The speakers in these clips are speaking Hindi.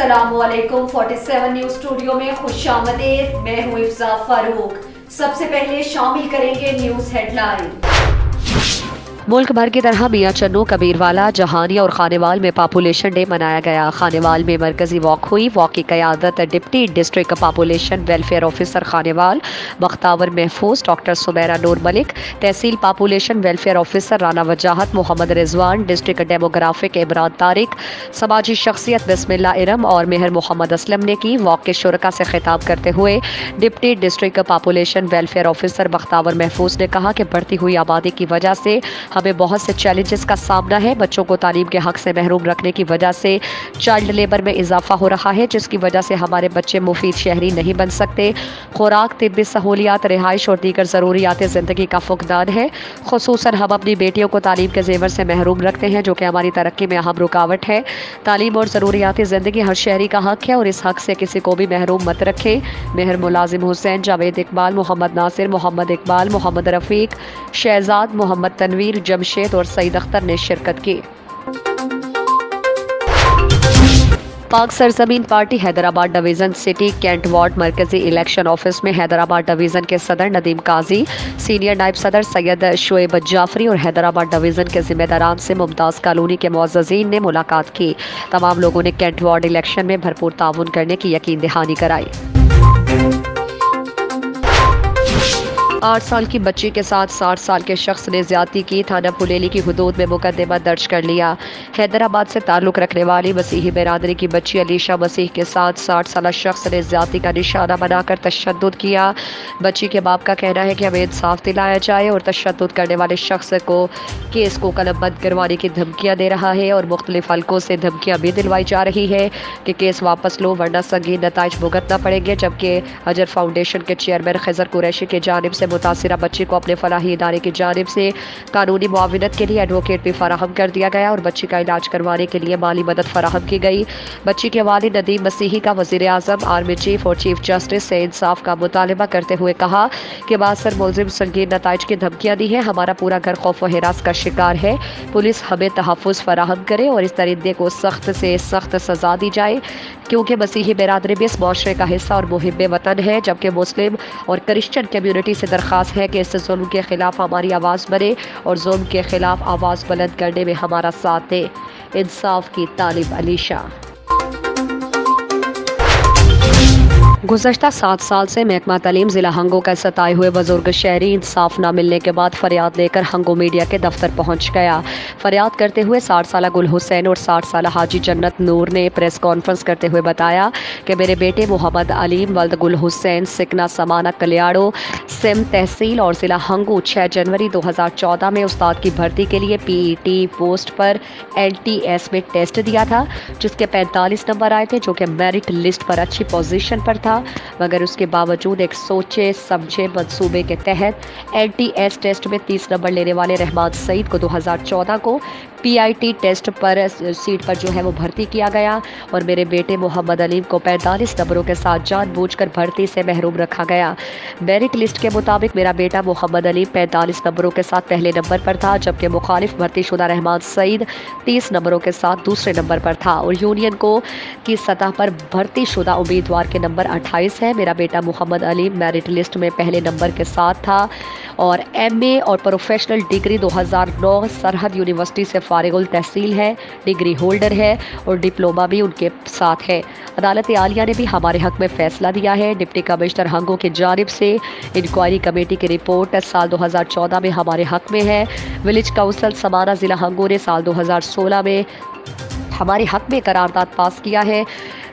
अस्सलामुअलैकुम 47 न्यूज स्टूडियो में खुशामदीद। मैं हूँ इफ्जा फारूक। सबसे पहले शामिल करेंगे न्यूज हेडलाइन। मुल्क भर की तरह मियां चन्नू, कबीरवाला, जहानिया और खानेवाल में पॉपुलेशन डे मनाया गया। खानेवाल में मरकजी वॉक हुई। वॉक की क़यादत deputy district population welfare officer Khanewal Bakhtawar Mahfooz, doctor Sumera Noor Malik, tehsil population welfare officer Rana Wajahat, Muhammad Rizwan, district demographic Imran Tariq, समाजी शख्सियत बिस्मिल्ला इरम और मेहर मोहम्मद असलम ने की। वॉक के शुरका से खिताब करते हुए deputy district population welfare officer Bakhtawar महफूज ने कहा कि बढ़ती हुई आबादी की वजह से हमें बहुत से चैलेंजेस का सामना है। बच्चों को तालीम के हक से महरूम रखने की वजह से चाइल्ड लेबर में इजाफा हो रहा है, जिसकी वजह से हमारे बच्चे मुफीद शहरी नहीं बन सकते। खुराक, तिब्बी सहूलियात, रिहाइश और दीगर ज़रूरियात ज़िंदगी का फुकदान है। खुसूसन हम अपनी बेटियों को तालीम के जेवर से महरूम रखते हैं, जो कि हमारी तरक्की में अहम रुकावट है। तालीम और ज़रूरियात ज़िंदगी हर शहरी का हक है और इस हक से किसी को भी महरूम मत रखे। मेहर मुलाजिम हुसैन, जावेद इकबाल, मोहम्मद नासिर, मोहम्मद इकबाल, मोहम्मद रफ़ीक, शहजाद, मोहम्मद तनवीर, जमशेद और सईद अख्तर ने शिरकत की। Pak Sarzameen party Hyderabad division city cantt ward मरकजी इलेक्शन ऑफिस में हैदराबाद डिवीज़न के सदर नदीम काजी, सीनियर नायब सदर सैयद शुएब जाफरी और हैदराबाद डिवीज़न के जिम्मेदारान से मुमताज़ कॉलोनी के मुअज़्ज़ज़ीन ने मुलाकात की। तमाम लोगों ने कैंट वार्ड इलेक्शन में भरपूर ताउन करने की यकीन दहानी कराई। 8 साल की बच्ची के साथ 60 साल के शख्स ने ज्यादती की। थाना पुलेली की हुदूद में मुकदमा दर्ज कर लिया। हैदराबाद से ताल्लुक़ रखने वाली मसीही बिरादरी की बच्ची अलीशा मसीह के साथ 60 साल शख्स ने ज्यादती का निशाना बनाकर तशद्दुद किया। बच्ची के बाप का कहना है कि हमें इंसाफ दिलाया जाए और तशद्दुद करने वाले शख्स को केस को कलमबंद करवाने की धमकियाँ दे रहा है और मुख्तलिफ हल्कों से धमकियाँ भी दिलवाई जा रही है कि केस वापस लो वरना संगीन नताइज भुगतना पड़ेंगे। जबकि अजर फाउंडेशन के चेयरमैन खजर कुरैशी की जानिब से मुतासिरा बच्ची को अपने फलाही इदारे की जानिब से कानूनी मुआविनत के लिए एडवोकेट भी फराहम कर दिया गया और बच्ची का इलाज करवाने के लिए माली मदद फराहम की गई। बच्ची के वालिद नदीम मसीही का वज़ीर आज़म, आर्मी चीफ और चीफ जस्टिस से इंसाफ का मुतालबा करते हुए कहा कि बासर मुलजिम संगीन नताइज की धमकियाँ दी हैं। हमारा पूरा घर खौफ व हिरास का शिकार है। पुलिस हमें तहफ़्फ़ुज़ फराहम करे और इस दरिंदे को सख्त से सख्त सज़ा दी जाए, क्योंकि मसीही बिरादरी भी इस मुआशरे का हिस्सा और मुहिब्बे वतन है। जबकि मुस्लिम और क्रिश्चियन कम्यूनिटी से दरख्वास्त है कि इस जुल्म के खिलाफ हमारी आवाज़ बने और जुल्म के खिलाफ आवाज़ बुलंद करने में हमारा साथ दे। इंसाफ की तालिब अलीशा। गुज़श्ता 7 साल से महकमा तालीम ज़िला हंगो का सताए हुए बुजुर्ग शहरी इंसाफ न मिलने के बाद फरियाद लेकर हंगो मीडिया के दफ्तर पहुंच गया। फरियाद करते हुए 60 साल गुल हुसैन और 60 साल हाजी जन्नत नूर ने प्रेस कॉन्फ्रेंस करते हुए बताया कि मेरे बेटे मोहम्मद अलीम वल्द गुल हुसैन सिकना समाना कलियाड़ो सिम तहसील और ज़िला हंगो 6 जनवरी 2014 में उस्ताद की भर्ती के लिए PET पोस्ट पर LTS में टेस्ट दिया था, जिसके 45 नंबर आए थे, जो कि मेरिट लिस्ट पर अच्छी पोजीशन पर था। मगर उसके बावजूद एक सोचे समझे मंसूबे के तहत LTS टेस्ट में 30 नंबर लेने वाले रहमान सईद को 2014 को PIT टेस्ट पर सीट पर जो है वो भर्ती किया गया और मेरे बेटे मोहम्मद अलीम को 45 नंबरों के साथ जानबूझकर भर्ती से महरूम रखा गया। मेरिट लिस्ट के मुताबिक मेरा बेटा मोहम्मद अलीम 45 नंबरों के साथ पहले नंबर पर था, जबकि मुखालिफ भर्तीशुदा रहमान सईद 30 नंबरों के साथ दूसरे नंबर पर था और यूनियन को की सतह पर भर्तीशुदा उम्मीदवार के नंबर 28 है। मेरा बेटा मोहम्मद अलीम मेरिट लिस्ट में पहले नंबर के साथ था और MA और प्रोफेशनल डिग्री 2009 सरहद यूनिवर्सिटी से फारिगुल तहसील है, डिग्री होल्डर है और डिप्लोमा भी उनके साथ है। अदालत आलिया ने भी हमारे हक में फैसला दिया है। डिप्टी कमिश्नर हंगो की जानिब से इंक्वायरी कमेटी की रिपोर्ट साल 2014 में हमारे हक में है। विलेज काउंसिल समाना ज़िला हंगो ने साल 2016 में हमारे हक में करारदाद पास किया है।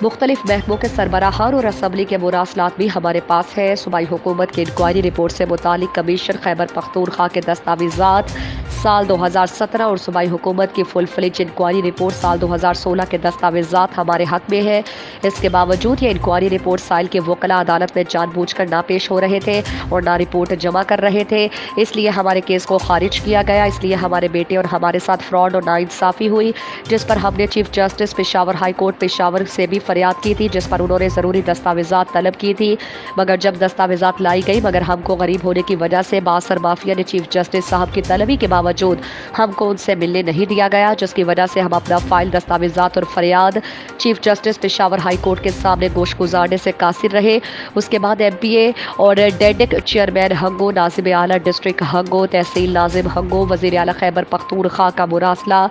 मुख्तलिफ महकमों के सरबराहान और असम्बली के मुरासलात भी हमारे पास है। सूबाई हुकूमत की इंक्वायरी रिपोर्ट से मुतालिक कमीशन खैबर पख्तूनख्वा के दस्तावेज़ात साल 2017 और सूबाई हुकूमत की फुल फ्लेज इंक्वायरी रिपोर्ट साल 2016 के दस्तावेज़ात हमारे हक में है। इसके बावजूद ये इंक्वायरी रिपोर्ट साइल के वकला अदालत में जानबूझकर ना पेश हो रहे थे और ना रिपोर्ट जमा कर रहे थे, इसलिए हमारे केस को खारिज किया गया। इसलिए हमारे बेटे और हमारे साथ फ्रॉड और नाइंसाफ़ी हुई, जिस पर हमने chief justice Peshawar high court Peshawar से भी फरियाद की थी, जिस पर उन्होंने ज़रूरी दस्तावेज़ात तलब की थी। मगर जब दस्तावेज़ात लाई गई मगर हमको गरीब होने की वजह से बासर माफिया ने चीफ जस्टिस साहब की तलबी के बावजूद बावजूद हमको उनसे मिलने नहीं दिया गया, जिसकी वजह से हम अपना फाइल, दस्तावेजात और फरियाद chief justice Peshawar high court के सामने गोश गुजारने से कासिर रहे। उसके बाद MPA और डेडिक चेयरमैन हंगो, नाजिब आला डिस्ट्रिक्ट हंगो, तहसील नाजिम हंगो, वज़ीर आला खैबर पख्तूनख्वा का मुरासला,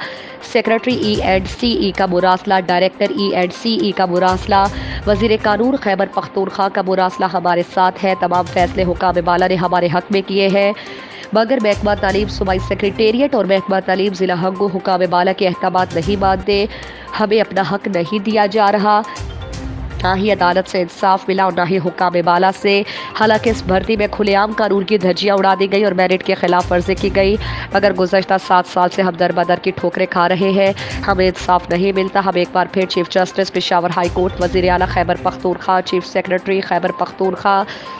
सेक्रेटरी E&CE का मुरासला, डायरेक्टर E&CE का मुरासला, वज़ीर कानून खैबर पख्तूनख्वा का मुरासला हमारे साथ है। तमाम फैसले हुकाम बाला ने हमारे हक में किए हैं, मगर महकमा तालीम सूबाई सेक्रेटेरिएट और महकमा तालीम ज़िला हंगो हुकाम बाला के अहकामात नहीं मानते। हमें अपना हक नहीं दिया जा रहा, ना ही अदालत से इंसाफ मिला और ना ही हुकाम बाला से। हालांकि इस भर्ती में खुलेआम कानून की धज्जियां उड़ा दी गई और मेरिट के खिलाफ वर्जी की गई, मगर गुज़श्ता 7 साल से हम दर बदर की ठोकरें खा रहे हैं। हमें इंसाफ नहीं मिलता। हम एक बार फिर chief justice Peshawar high court, वज़ीर आला खैबर पख्तूनख्वा, चीफ सेक्रेटरी खैबर पख्तूनख्वा,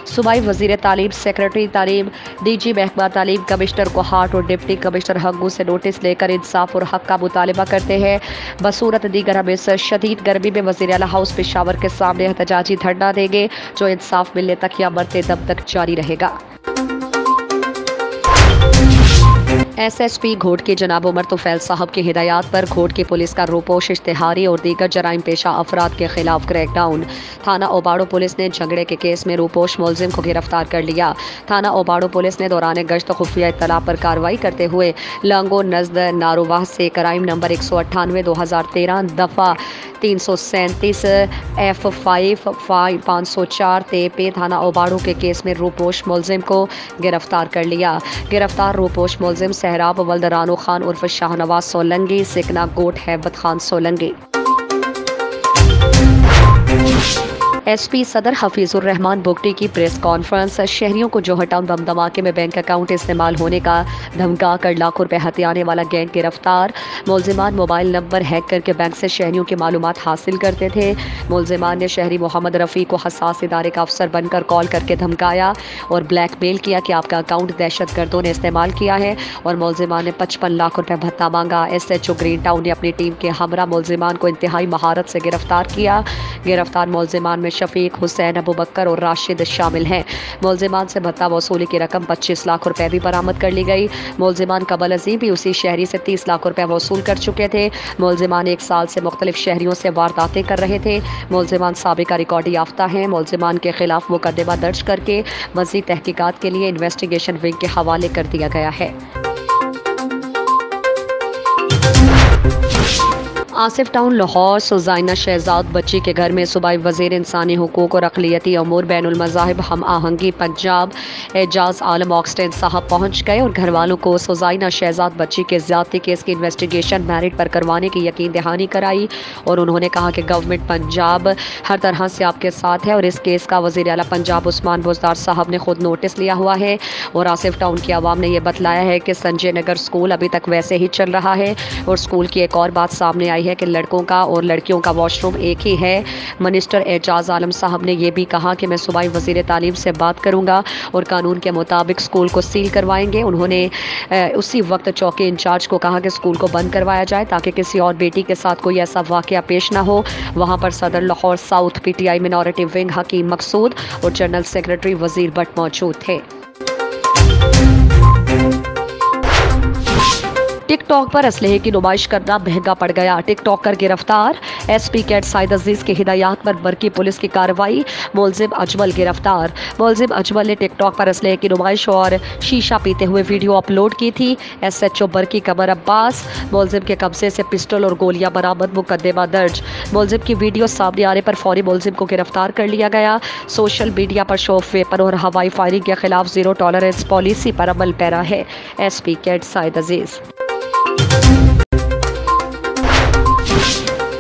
सूबाई वज़ीर तालीम, सेक्रेटरी तालीम, DG महकमा तालीम, कमिश्नर कोहाट और डिप्टी कमिश्नर हंगू से नोटिस लेकर इंसाफ और हक का मुतालबा करते हैं। बसूरत दीगर हम इस शदीद गर्मी में वज़ीर आला हाउस पेशावर के सामने एहतजाजी धरना देंगे, जो इंसाफ मिलने तक या मरते दम तक जारी रहेगा। SSP घोट के जनाब उमर तुफैल साहब की हिदायत पर घोट की पुलिस का रोपोश, इश्तिहारी और दीगर जराइम पेशा अफराद के खिलाफ क्रैकडाउन। थाना ओबाड़ो पुलिस ने झगड़े के केस में रोपोश मुलजिम को गिरफ्तार कर लिया। थाना ओबाड़ो पुलिस ने दौरान गश्त खुफिया इत्तला पर कार्रवाई करते हुए लांगो नज़द नारोवाह से क्राइम नंबर 198/2013 दफ़ा 337 F5 504 तेपे थाना ओबाड़ो के केस में रोपोश मुलजिम को गिरफ्तार कर लिया। गिरफ्तार रोपोश मुलजिम सहराब वल्द रानो खान उर्फ शाहनवाज सोलंगी, सिकना गोट हैबत खान सोलंगी। SP सदर हफीजुर रहमान बुगटी की प्रेस कॉन्फ्रेंस। शहरियों को जोहर टाउन बम धमाके में बैंक अकाउंट इस्तेमाल होने का धमका कर लाखों रुपए हथियाने वाला गैंग गिरफ्तार। मुलजिमान मोबाइल नंबर हैक करके बैंक से शहरियों की मालूमात हासिल करते थे। मुलजिमान ने शहरी मोहम्मद रफ़ी को हसास इदारे का अफसर बनकर कॉल करके धमकाया और ब्लैकमेल किया कि आपका अकाउंट दहशत गर्दों ने इस्तेमाल किया है, और मुलजिमान ने 55 लाख रुपए भत्ता मांगा। SHO ग्रीन टाउन ने अपनी टीम के हमरा मुलजिमान को इंतहाई महारत से गिरफ्तार किया। गिरफ्तार मुलजिमान में शफीक, हुसैन, अबू बकर और राशिद शामिल हैं। मुलजिमान से भत्ता वसूली की रकम 25 लाख रुपए भी बरामद कर ली गई। मुलजिमान कबल अज़ीम भी उसी शहरी से 30 लाख रुपए वसूल कर चुके थे। मुलजिमान 1 साल से मुख्तलिफ शहरियों से वारदातें कर रहे थे। मुलजिमान साबिका रिकॉर्ड याफ्ता हैं। मुलजिमान के खिलाफ मुकदमा दर्ज करके मज़ीद तहकीकात के लिए इन्वेस्टिगेशन विंग के हवाले कर दिया गया है। आसिफ टाउन लाहौर सुजाइना शहजाद बच्ची के घर में सूबाई वज़ीर इंसानी हुकूक और अक़लियती अमूर बैनुल मज़ाहिब हम आहंगी पंजाब एजाज़ आलम ऑक्सटेन साहब पहुँच गए और घर वालों को सुजाइना शहजाद बच्ची के ज़्यादती केस की इन्वेस्टिगेशन मेरिट पर करवाने की यकीन दहानी कराई। और उन्होंने कहा कि गवर्नमेंट पंजाब हर तरह से आपके साथ है और इस केस का वज़ीर आला पंजाब उस्मान बुज़दार साहब ने खुद नोटिस लिया हुआ है। और आसिफ टाउन की आवाम ने यह बतलाया है कि संजय नगर स्कूल अभी तक वैसे ही चल रहा है। और स्कूल की एक और बात सामने आई है कि लड़कों का और लड़कियों का वॉशरूम एक ही है। मिनिस्टर एजाज आलम साहब ने यह भी कहा कि मैं सूबाई वज़ीर तालीम से बात करूंगा और कानून के मुताबिक स्कूल को सील करवाएंगे। उन्होंने उसी वक्त चौकी इंचार्ज को कहा कि स्कूल को बंद करवाया जाए ताकि किसी और बेटी के साथ कोई ऐसा वाक़या पेश ना हो। वहां पर सदर Lahore south PTI minority wing Hakeem Maqsood और जनरल सेक्रेटरी वज़ीर भट्ट मौजूद थे। टिकटॉक पर असलहे की नुमाइश करना महंगा पड़ गया। टिकटॉकर गिरफ्तार। SP कैट साइद अजीज की हिदायत पर बरकी पुलिस की कार्रवाई। मुलजिम अजमल गिरफ्तार। मुलजिम अजमल ने टिकटॉक पर असलहे की नुमाइश और शीशा पीते हुए वीडियो अपलोड की थी। SHO बरकी कमर अब्बास। मुलजिम के कब्जे से पिस्टल और गोलियां बरामद, मुकदमा दर्ज। मुलजिम की वीडियो सामने आने पर फौरी मुलजिम को गिरफ्तार कर लिया गया। सोशल मीडिया पर शो ऑफ वेपन और हवाई फायरिंग के खिलाफ जीरो टॉलरेंस पॉलिसी पर अमल पैरा है। SP कैट साइद अजीज।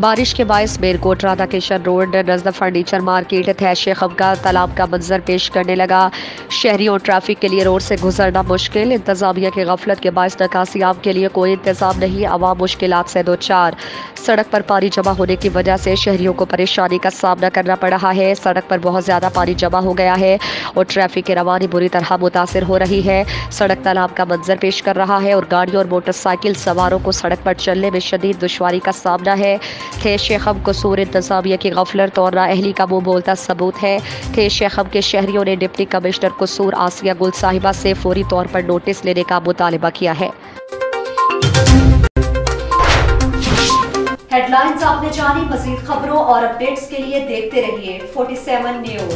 बारिश के बायस मेरकोट राधा किशन रोड नज़द फर्नीचर मार्केट तहशे खमका तालाब का मंजर पेश करने लगा। शहरियों और ट्रैफिक के लिए रोड से गुजरना मुश्किल। इंतजामिया की गफलत के बायस निकासियाब के लिए कोई इंतजाम नहीं। आवाम मुश्किलात से दो चार। सड़क पर पानी जमा होने की वजह से शहरियों को परेशानी का सामना करना पड़ रहा है। सड़क पर बहुत ज़्यादा पानी जमा हो गया है और ट्रैफिक की रवानी बुरी तरह मुतासिर हो रही है। सड़क तालाब का मंजर पेश कर रहा है और गाड़ियों और मोटरसाइकिल सवारों को सड़क पर चलने में शदीद दुश्वारी का सामना है। थे शेखम कसूर इंतजामिया की गफलत और नाअहली का मुँह बोलता सबूत है। थे शेखम के शहरियों ने डिप्टी कमिश्नर कसूर आसिया गुल साहिबा से फौरी तौर पर नोटिस लेने का मुतालबा किया है। हेडलाइंस आपने जानी, मजीद खबरों और अपडेट्स के लिए देखते रहिए 47 न्यूज।